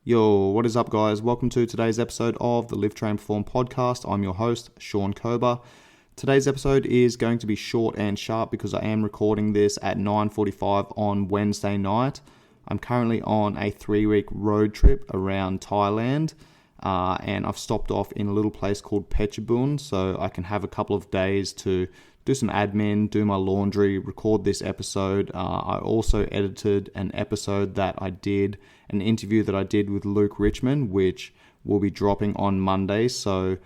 Yo, what is up, guys? Welcome to today's episode of the Live Train Perform podcast. I'm your host, Sean Kober. Today's episode is going to be short and sharp because I am recording this at 9:45 on Wednesday night. I'm currently on a 3-week road trip around Thailand, and I've stopped off in a little place called Phetchabun, so I can have a couple of days to do some admin, do my laundry, record this episode. I also edited an interview that I did with Luke Richmond, which will be dropping on Monday. So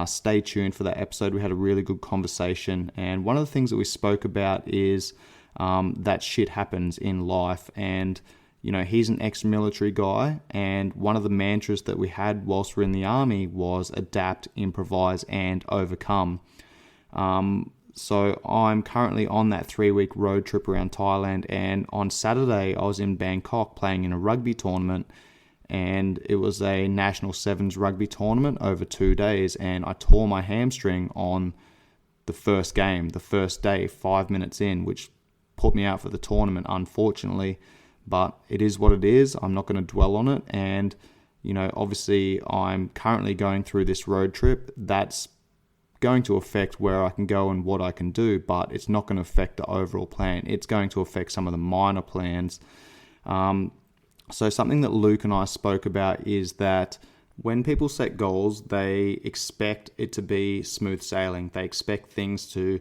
stay tuned for that episode. We had a really good conversation. And one of the things that we spoke about is that shit happens in life. And, you know, he's an ex-military guy. And one of the mantras that we had whilst we're in the army was adapt, improvise, and overcome. So I'm currently on that 3-week road trip around Thailand, and on Saturday I was in Bangkok playing in a rugby tournament, and it was a National Sevens rugby tournament over 2 days, and I tore my hamstring on the first game, the first day, 5 minutes in, which put me out for the tournament, unfortunately, but it is what it is. I'm not going to dwell on it, and, you know, obviously I'm currently going through this road trip. That's going to affect where I can go and what I can do, but it's not going to affect the overall plan. It's going to affect some of the minor plans. So something that Luke and I spoke about is that when people set goals, they expect it to be smooth sailing. They expect things to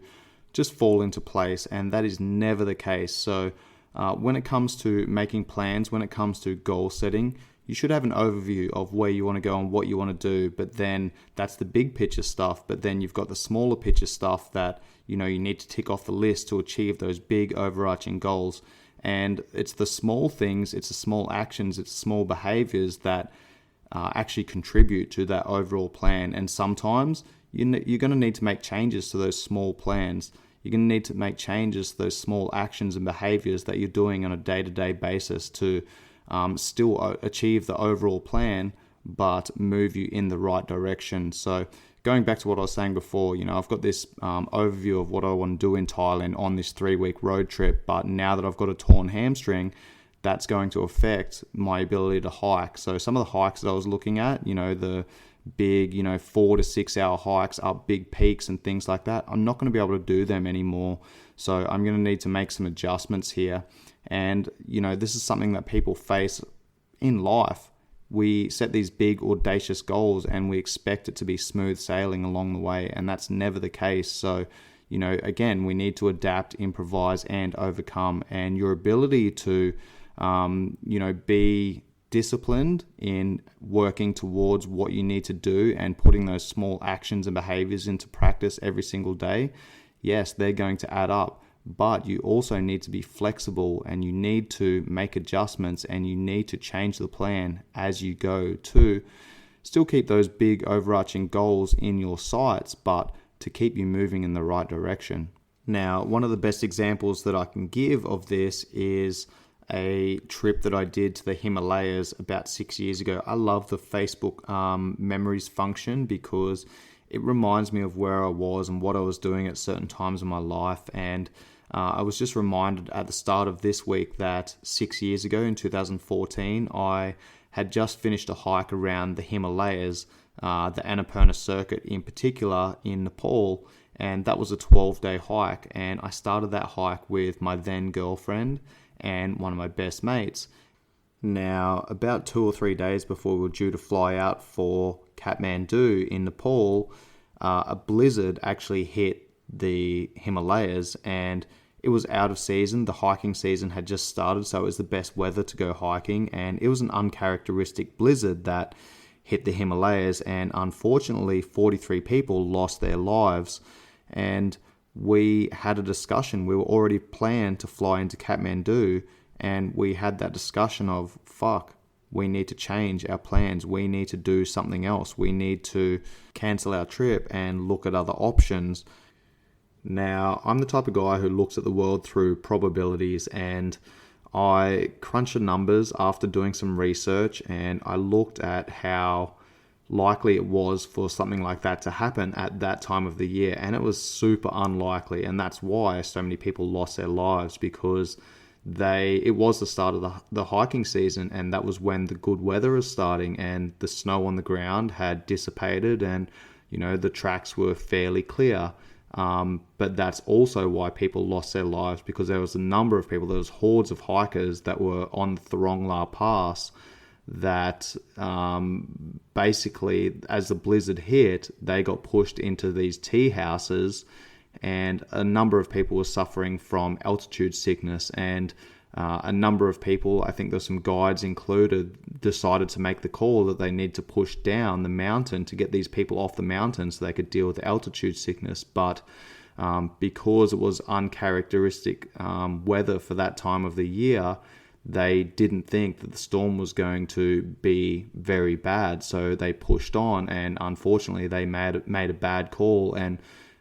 just fall into place, and that is never the case. So when it comes to making plans, when it comes to goal setting, you should have an overview of where you want to go and what you want to do, but then that's the big picture stuff. But then you've got the smaller picture stuff that, you know, you need to tick off the list to achieve those big overarching goals. And it's the small things, it's the small actions, it's small behaviors that actually contribute to that overall plan. And sometimes you're going to need to make changes to those small plans. You're going to need to make changes to those small actions and behaviors that you're doing on a day-to-day basis to still achieve the overall plan, but move you in the right direction. So going back to what I was saying before, you know, I've got this overview of what I want to do in Thailand on this 3-week road trip, but now that I've got a torn hamstring, that's going to affect my ability to hike. So some of the hikes that I was looking at, you know, the big, 4 to 6 hour hikes up big peaks and things like that, I'm not going to be able to do them anymore. So I'm going to need to make some adjustments here. And, you know, this is something that people face in life. We set these big, audacious goals and we expect it to be smooth sailing along the way, and that's never the case. So, you know, again, we need to adapt, improvise, and overcome. And your ability to, be disciplined in working towards what you need to do and putting those small actions and behaviors into practice every single day, yes, they're going to add up. But you also need to be flexible, and you need to make adjustments, and you need to change the plan as you go to still keep those big overarching goals in your sights, but to keep you moving in the right direction. Now, one of the best examples that I can give of this is a trip that I did to the Himalayas about 6 years ago. I love the Facebook memories function because it reminds me of where I was and what I was doing at certain times in my life. And I was just reminded at the start of this week that 6 years ago in 2014, I had just finished a hike around the Himalayas, the Annapurna circuit in particular in Nepal, and that was a 12-day hike. And I started that hike with my then girlfriend and one of my best mates. Now, about 2 or 3 days before we were due to fly out for Kathmandu in Nepal, a blizzard actually hit the Himalayas, and it was out of season. The hiking season had just started, so it was the best weather to go hiking, and it was an uncharacteristic blizzard that hit the Himalayas, and unfortunately 43 people lost their lives. And we had a discussion. We were already planned to fly into Kathmandu, and we had that discussion of, we need to change our plans. We need to do something else. We need to cancel our trip and look at other options. Now, I'm the type of guy who looks at the world through probabilities, and I crunched the numbers after doing some research, and I looked at how likely it was for something like that to happen at that time of the year, and it was super unlikely. And that's why so many people lost their lives, because it was the start of the hiking season, and that was when the good weather was starting and the snow on the ground had dissipated, and the tracks were fairly clear. But that's also why people lost their lives, because there was a number of people, there was hordes of hikers that were on Thorung Pass that basically, as the blizzard hit, they got pushed into these tea houses, and a number of people were suffering from altitude sickness, and a number of people, I think there's some guides included, decided to make the call that they need to push down the mountain to get these people off the mountain so they could deal with the altitude sickness. But because it was uncharacteristic weather for that time of the year, they didn't think that the storm was going to be very bad, so they pushed on, and unfortunately they made a bad call, and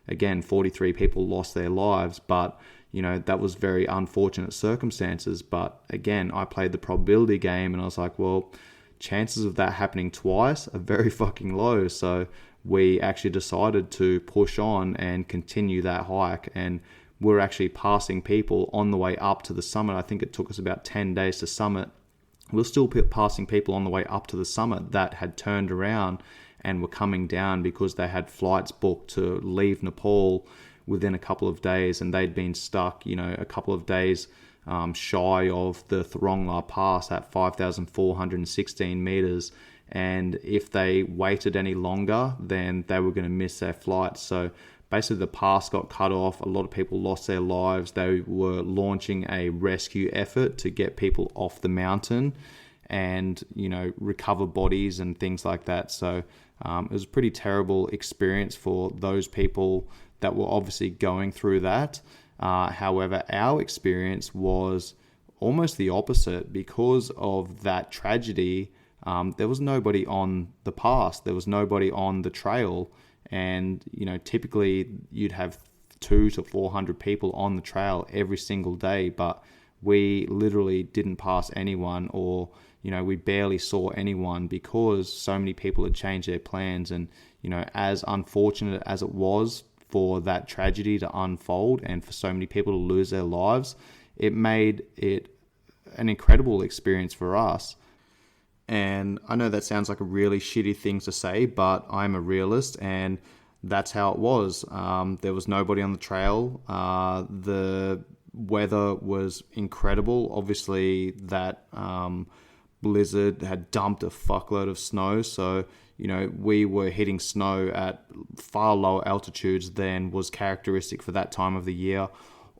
again 43 people lost their lives. But that was very unfortunate circumstances. But again, I played the probability game, and I was like, well, chances of that happening twice are very fucking low. So we actually decided to push on and continue that hike, and we're actually passing people on the way up to the summit. I think it took us about 10 days to summit. We're still passing people on the way up to the summit that had turned around and were coming down because they had flights booked to leave Nepal within a couple of days, and they'd been stuck, a couple of days shy of the Thorung Pass at 5,416 meters. And if they waited any longer, then they were going to miss their flight. So basically the pass got cut off. A lot of people lost their lives. They were launching a rescue effort to get people off the mountain and, recover bodies and things like that. So it was a pretty terrible experience for those people that were obviously going through that. However, our experience was almost the opposite. Because of that tragedy, there was nobody on the pass. There was nobody on the trail. And, typically you'd have 200 to 400 people on the trail every single day. But we literally didn't pass anyone, or, we barely saw anyone because so many people had changed their plans. And, as unfortunate as it was for that tragedy to unfold and for so many people to lose their lives, it made it an incredible experience for us. And I know that sounds like a really shitty thing to say, but I'm a realist, and that's how it was. There was nobody on the trail. The weather was incredible. Obviously, that blizzard had dumped a fuckload of snow, so we were hitting snow at far lower altitudes than was characteristic for that time of the year.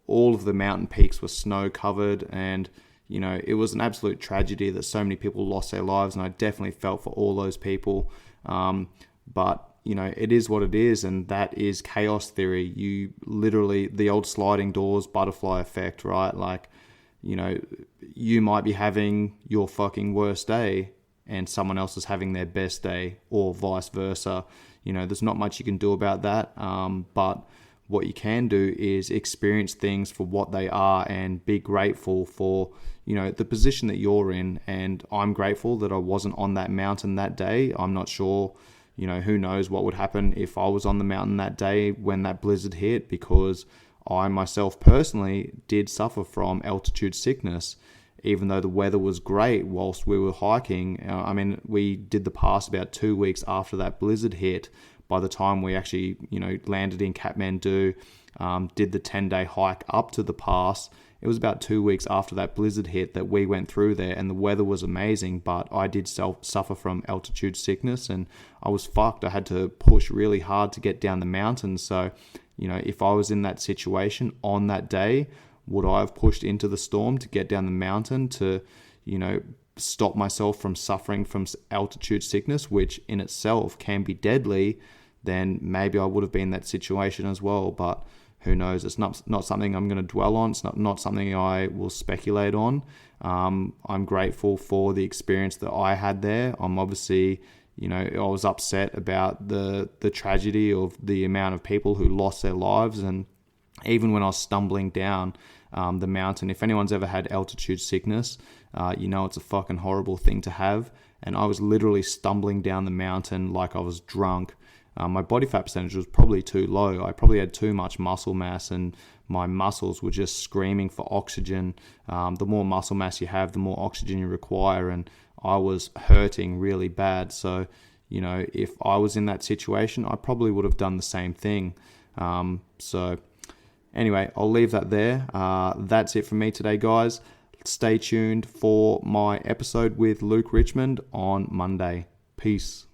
All of the mountain peaks were snow covered, and it was an absolute tragedy that so many people lost their lives, and I definitely felt for all those people. But it is what it is, and that is chaos theory. You literally, the old sliding doors butterfly effect, right? Like, you might be having your fucking worst day and someone else is having their best day, or vice versa. There's not much you can do about that. But what you can do is experience things for what they are and be grateful for, the position that you're in. And I'm grateful that I wasn't on that mountain that day. I'm not sure, who knows what would happen if I was on the mountain that day when that blizzard hit, because I myself personally did suffer from altitude sickness, even though the weather was great whilst we were hiking. We did the pass about 2 weeks after that blizzard hit. By the time we actually, landed in Kathmandu, did the 10-day hike up to the pass, it was about 2 weeks after that blizzard hit that we went through there, and the weather was amazing, but I did suffer from altitude sickness, and I was fucked. I had to push really hard to get down the mountain. So, if I was in that situation on that day, would I have pushed into the storm to get down the mountain to, stop myself from suffering from altitude sickness, which in itself can be deadly? Then maybe I would have been in that situation as well. But who knows? It's not something I'm going to dwell on. It's not something I will speculate on. I'm grateful for the experience that I had there. I'm obviously, I was upset about the tragedy of the amount of people who lost their lives. And even when I was stumbling down the mountain, if anyone's ever had altitude sickness, it's a fucking horrible thing to have. And I was literally stumbling down the mountain like I was drunk. my body fat percentage was probably too low. I probably had too much muscle mass, and my muscles were just screaming for oxygen. The more muscle mass you have, the more oxygen you require, and I was hurting really bad. So, if I was in that situation, I probably would have done the same thing. So anyway, I'll leave that there. That's it from me today, guys. Stay tuned for my episode with Luke Richmond on Monday. Peace.